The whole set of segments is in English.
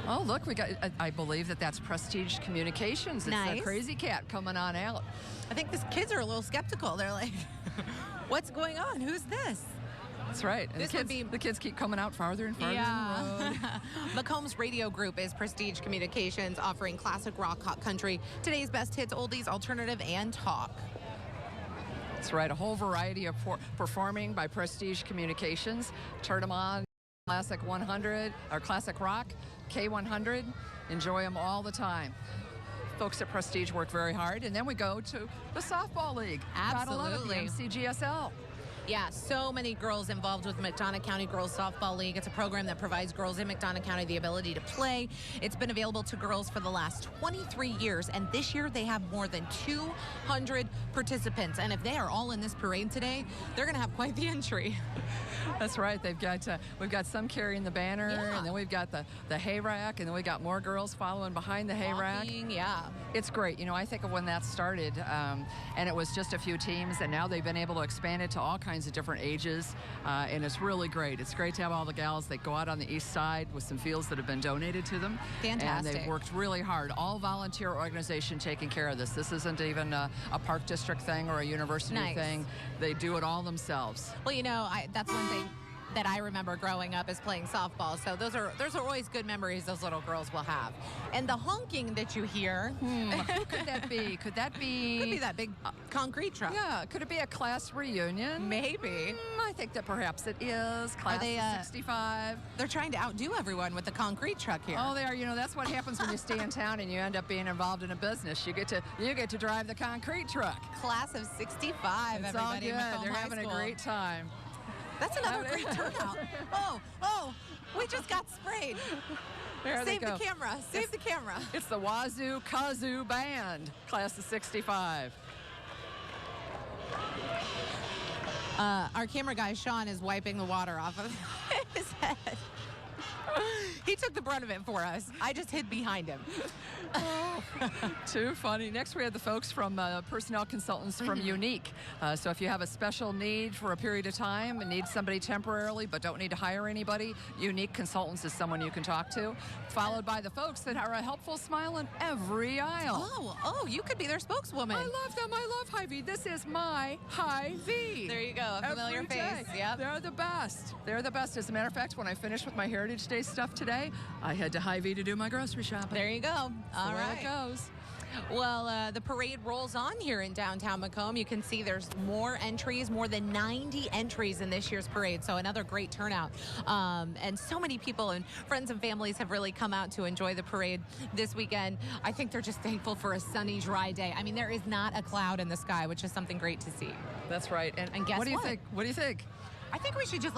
Oh, look, we got, I believe that's Prestige Communications. It's Nice. the Crazy Cat coming on out. I think these kids are a little skeptical. They're like, what's going on? Who's this? That's right. And the kids keep coming out farther and farther down the road. Macomb's radio group is Prestige Communications, offering classic rock, hot country, today's best hits, oldies, alternative, and talk. That's right. A whole variety of performing by Prestige Communications. Turn them on. Classic 100 or Classic Rock, K100. Enjoy them all the time. Folks at Prestige work very hard. And then we go to the Softball League. Absolutely. Gotta love it, the MCGSL. Yeah, so many girls involved with McDonough County Girls Softball League. It's a program that provides girls in McDonough County the ability to play. It's been available to girls for the last 23 years, and this year they have more than 200 participants. And if they are all in this parade today, they're going to have quite the entry. That's right. We've got some carrying the banner, and then we've got the hay rack, and then we got more girls following behind the hay rack. Yeah. It's great. You know, I think of when that started, and it was just a few teams, and now they've been able to expand it to all kinds of different ages, and it's really great. It's great to have all the gals that go out on the east side with some fields that have been donated to them. Fantastic. And they've worked really hard. All volunteer organization taking care of this. This isn't even a park district thing or a university thing. They do it all themselves. Well, you know, that's one thing that I remember growing up is playing softball. So those are always good memories those little girls will have. And the honking that you hear. Who could that be? Could that be? Could be that big concrete truck. Yeah. Could it be a class reunion? Maybe. I think that perhaps it is. Class of 65. They're trying to outdo everyone with the concrete truck here. Oh, they are. You know, that's what happens when you stay in town and you end up being involved in a business. You get to drive the concrete truck. Class of 65. It's everybody. all good. They're having a great time. That's another great turnout. Oh, we just got sprayed. There they go. Save the camera. Save the camera. It's the Wazoo Kazoo Band, class of 65. Our camera guy, Shawn, is wiping the water off of his head. He took the brunt of it for us. I just hid behind him. Oh, too funny. Next, we had the folks from Personnel Consultants from Unique. So if you have a special need for a period of time and need somebody temporarily but don't need to hire anybody, Unique Consultants is someone you can talk to. Followed by the folks that are a helpful smile in every aisle. Oh, you could be their spokeswoman. I love them. I love Hy-Vee. This is my Hy-Vee. There you go. A familiar face. Yep. They're the best. They're the best. As a matter of fact, when I finished with my Heritage Day stuff today, I head to Hy-Vee to do my grocery shopping. There you go. All right. It goes. Well, the parade rolls on here in downtown Macomb. You can see there's more entries, more than 90 entries in this year's parade. So another great turnout. And so many people and friends and families have really come out to enjoy the parade this weekend. I think they're just thankful for a sunny, dry day. I mean, there is not a cloud in the sky, which is something great to see. That's right. And guess what do you think? What do you think? I think we should just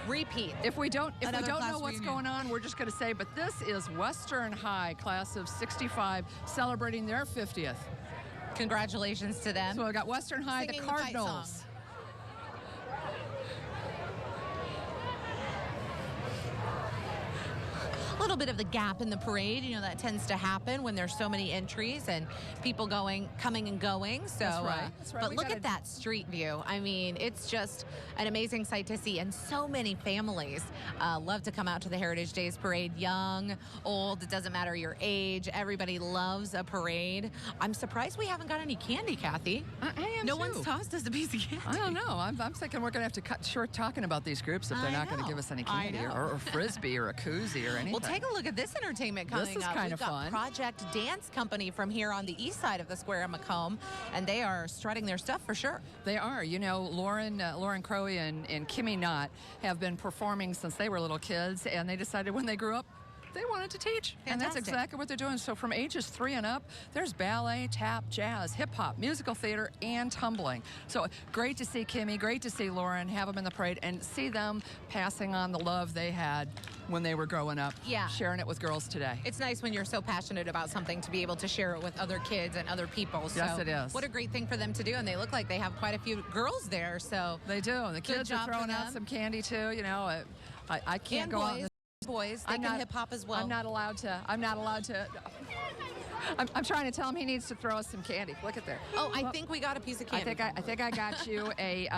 repeat. If we don't know what's going on, we're just going to say, but this is Western High, class of 65, celebrating their 50th. Congratulations to them. So we got Western High, Singing the Cardinals. A little bit of the gap in the parade, you know, that tends to happen when there's so many entries and people coming and going. So, That's right. But look at that street view. I mean, it's just an amazing sight to see. And so many families love to come out to the Heritage Days parade. Young, old, it doesn't matter your age. Everybody loves a parade. I'm surprised we haven't got any candy, Kathy. I am No too. one's tossed us a piece of candy. I don't know. I'm thinking we're going to have to cut short talking about these groups if they're not going to give us any candy or frisbee or a koozie or anything. Well, take a look at this entertainment coming up. This is kind of fun. We've got Project Dance Company from here on the east side of the square in Macomb, and they are strutting their stuff for sure. They are. You know, Lauren Crowe and Kimmy Knott have been performing since they were little kids, and they decided when they grew up, they wanted to teach. Fantastic. And that's exactly what they're doing. So from ages 3 and up, there's ballet, tap, jazz, hip-hop, musical theater, and tumbling. So great to see Kimmy, great to see Lauren, have them in the parade, and see them passing on the love they had when they were growing up, sharing it with girls today. It's nice when you're so passionate about something to be able to share it with other kids and other people. So yes, it is. What a great thing for them to do, and they look like they have quite a few girls there. So they do, and the kids are throwing out some candy too. You know, I can't go out. Boys, they can hip hop as well. I'm not allowed to. I'm trying to tell him he needs to throw us some candy. Look at there. Oh, I think we got a piece of candy. I think I got you a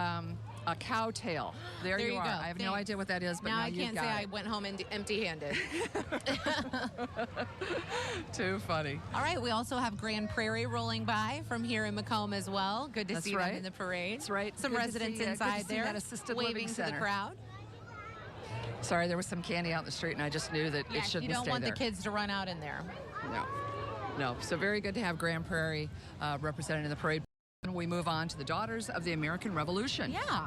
A cow tail. There you are. go. I have no idea what that is, but now I you've can't got say it. I went home empty-handed. Too funny. All right, we also have Grand Prairie rolling by from here in Macomb as well. Good to see them in the parade. That's right. Some Good to residents see, inside there that assisted waving living to center. the crowd. Sorry, there was some candy out in the street, and I just knew that it Yes, shouldn't you don't stay want there. the kids to run out in there. No. So very good to have Grand Prairie represented in the parade. We move on to the Daughters of the American Revolution. Yeah.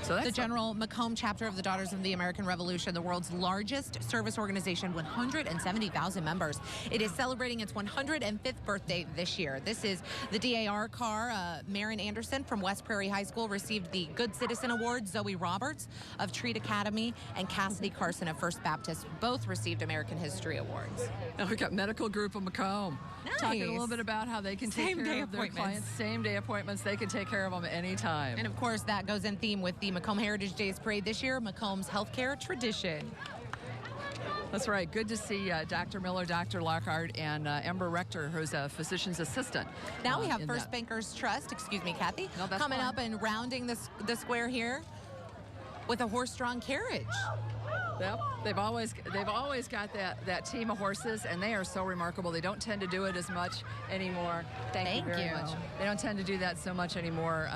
So that's The General Macomb chapter of the Daughters of the American Revolution, the world's largest service organization, 170,000 members. It is celebrating its 105th birthday this year. This is the DAR car. Marin Anderson from West Prairie High School received the Good Citizen Award. Zoe Roberts of Treat Academy and Cassidy Carson of First Baptist both received American History Awards. Now we got Medical Group of Macomb. Nice. Talking a little bit about how they can take care of their clients. Same day appointments. They can take care of them anytime. And of course, that goes in theme with the Macomb Heritage Days Parade this year, Macomb's healthcare tradition. That's right. Good to see Dr. Miller, Dr. Lockhart, and Ember Rector, who's a physician's assistant. Now we have First Bankers Trust, excuse me, Kathy, coming up and rounding the square here with a horse-drawn carriage. Yep. They've always got that team of horses, and they are so remarkable. They don't tend to do it as much anymore. Thank you very much. They don't tend to do that so much anymore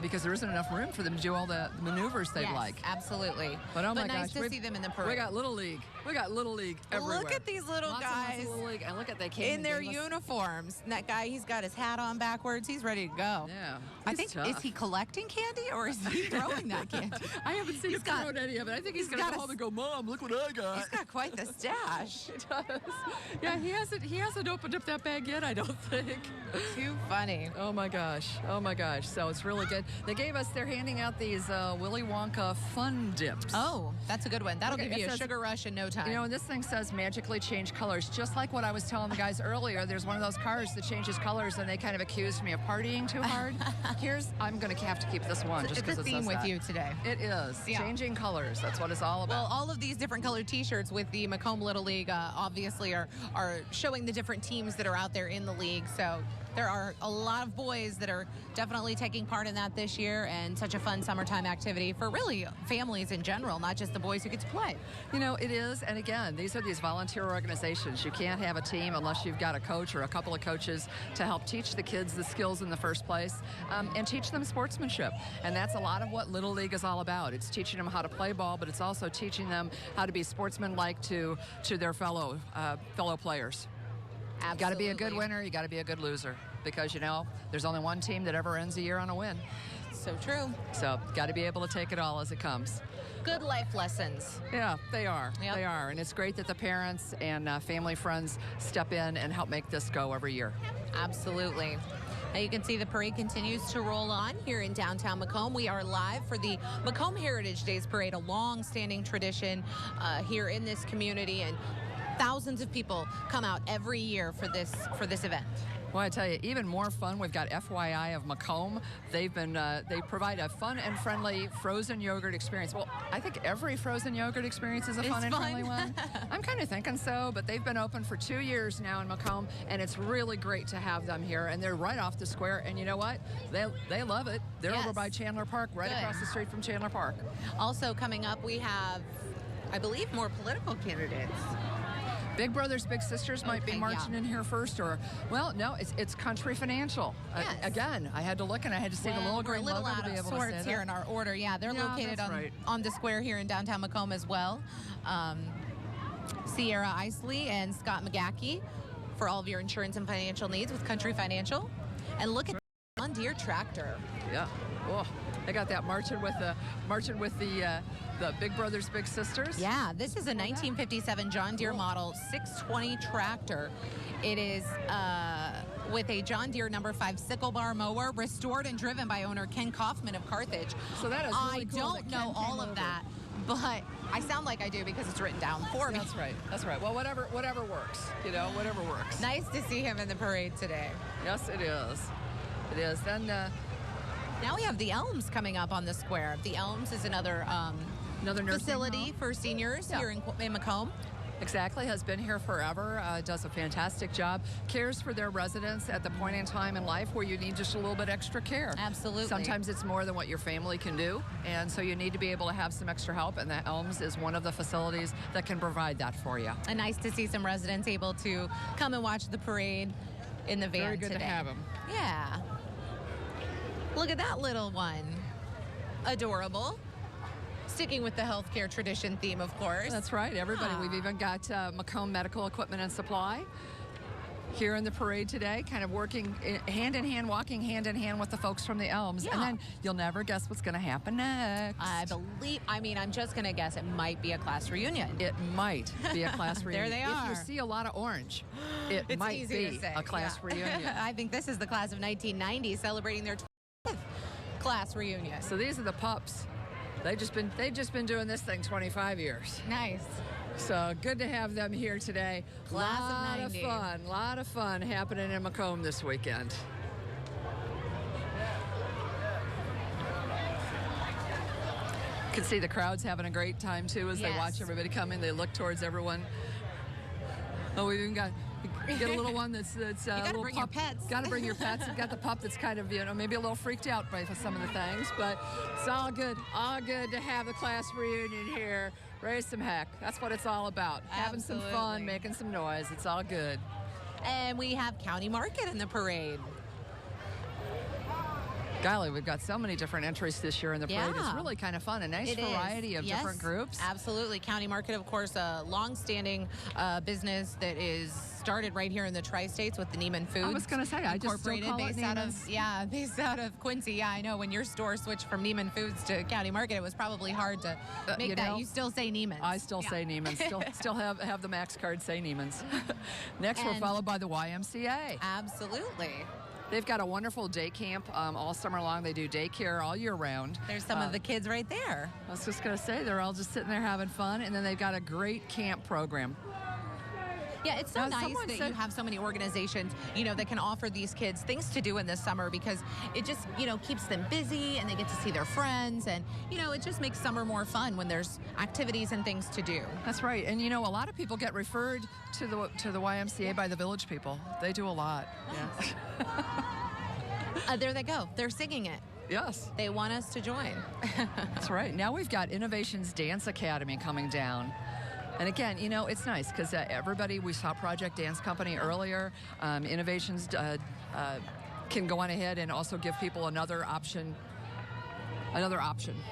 because there isn't enough room for them to do all the maneuvers they'd like. Absolutely. But oh my nice gosh, to see them in the parade. We got Little League. We got Little League everywhere. Look at these little lots guys of Little League, and look at they came in their uniforms. And that guy, he's got his hat on backwards. He's ready to go. Yeah. I think is he collecting candy or is he throwing that candy? I haven't seen him throw any of it. I think he's going to go home and go, Mom, look what I got. He's got quite the stash. He does. Yeah, he hasn't opened up that bag yet, I don't think. Too funny. Oh my gosh. So it's really good. They're handing out these Willy Wonka fun dips. Oh, that's a good one. That'll give you a sugar rush in no time. You know, and this thing says magically change colors, just like what I was telling the guys earlier. There's one of those cars that changes colors, and they kind of accused me of partying too hard. I'm going to have to keep this one just because it's a theme with you today. It is. Yeah. Changing colors. That's what it's all about. Well, all of these different colored T-shirts with the Macomb Little League obviously are showing the different teams that are out there in the league. So there are a lot of boys that are definitely taking part in that this year, and such a fun summertime activity for really families in general, not just the boys who get to play. You know, it is. And again, these are these volunteer organizations. You can't have a team unless you've got a coach or a couple of coaches to help teach the kids the skills in the first place and teach them sportsmanship. And that's a lot of what Little League is all about. It's teaching them how to play ball, but it's also teaching them how to be sportsmanlike to their fellow players. Absolutely. You got to be a good winner. You got to be a good loser, because there's only one team that ever ends a year on a win. So true. So got to be able to take it all as it comes. Good life lessons. Yeah, they are. Yep. They are, and it's great that the parents and family friends step in and help make this go every year. Absolutely. Now you can see the parade continues to roll on here in downtown Macomb. We are live for the Macomb Heritage Days Parade, a long-standing tradition here in this community, and thousands of people come out every year for this event. Well, I tell you, even more fun, we've got FYI of Macomb. They provide a fun and friendly frozen yogurt experience. Well, I think every frozen yogurt experience is a fun and friendly one. I'm kind of thinking so, but they've been open for 2 years now in Macomb, and it's really great to have them here. And they're right off the square, and you know what? They love it. They're over by Chandler Park, right across the street from Chandler Park. Also coming up, we have, I believe, more political candidates. Big Brothers Big Sisters might be marching in here first, or no, it's Country Financial. Yes. Again, I had to look and I had to see the little green logo to be able to say that. Here in our order. Yeah, they're located on the square here in downtown Macomb as well. Sierra Isley and Scott McGackey for all of your insurance and financial needs with Country Financial. And look at the John Deere tractor. Yeah. Oh, they got that marching with the Big Brothers Big Sisters. Yeah, this is a 1957 John Deere model 620 tractor. It is with a John Deere number 5 sickle bar mower, restored and driven by owner Ken Kaufman of Carthage. So that is really cool. I don't know all of that, but I sound like I do because it's written down for me. That's right. Well, whatever works. Whatever works. Nice to see him in the parade today. Yes, it is. It is. Then now we have the Elms coming up on the square. The Elms is another nursing facility home for seniors here in Macomb. Exactly, has been here forever, does a fantastic job, cares for their residents at the point in time in life where you need just a little bit extra care. Absolutely. Sometimes it's more than what your family can do, and so you need to be able to have some extra help, and the Elms is one of the facilities that can provide that for you. And nice to see some residents able to come and watch the parade in the van Very good today. to have them. Yeah. Look at that little one. Adorable. Sticking with the healthcare tradition theme, of course. That's right, everybody. We've even got Macomb Medical Equipment and Supply here in the parade today, kind of working hand in hand, walking hand in hand with the folks from the Elms. Yeah. And then you'll never guess what's going to happen next. I'm just going to guess it might be a class reunion. It might be a class reunion. There they are. If you see a lot of orange, it It's might easy to be say. a class reunion. I think this is the class of 1990 celebrating their 20th class reunion. So these are the pups. They've just been doing this thing 25 years. Nice. So good to have them here today. Class of 90. Lot of fun happening in Macomb this weekend. You can see the crowd's having a great time too as they watch everybody come in. They look towards everyone. Oh, we've even got a little one that's you a gotta little bring pup. your pets. Got to bring your pets. You've got the pup that's kind of, maybe a little freaked out by some of the things, but it's all good to have the class reunion here. Raise some heck. That's what it's all about. Having some fun, making some noise. It's all good. And we have County Market in the parade. Golly, we've got so many different entries this year in the parade. It's really kind of fun. A nice variety of different groups. Absolutely. County Market, of course, a long-standing business that is started right here in the Tri-States with the Neiman Foods. I was going to say, I just still call it Neiman's. Based out of Quincy. Yeah, I know. When your store switched from Neiman Foods to County Market, it was probably hard to make that. You still say Neiman's. I still say Neiman's. Still have the Max card say Neiman's. Next, we're followed by the YMCA. Absolutely. They've got a wonderful day camp all summer long. They do daycare all year round. There's some of the kids right there. I was just going to say, they're all just sitting there having fun, and then they've got a great camp program. Yeah, it's so nice that you have so many organizations, that can offer these kids things to do in the summer because it just, keeps them busy and they get to see their friends and, it just makes summer more fun when there's activities and things to do. That's right. And, a lot of people get referred to the YMCA by the village people. They do a lot. Nice. There they go. They're singing it. Yes. They want us to join. That's right. Now we've got Innovations Dance Academy coming down. And again, it's nice because we saw Project Dance Company earlier. Innovations can go on ahead and also give people another option.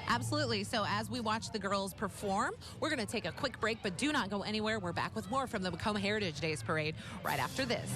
Absolutely. So as we watch the girls perform, we're going to take a quick break, but do not go anywhere. We're back with more from the Macomb Heritage Days Parade right after this.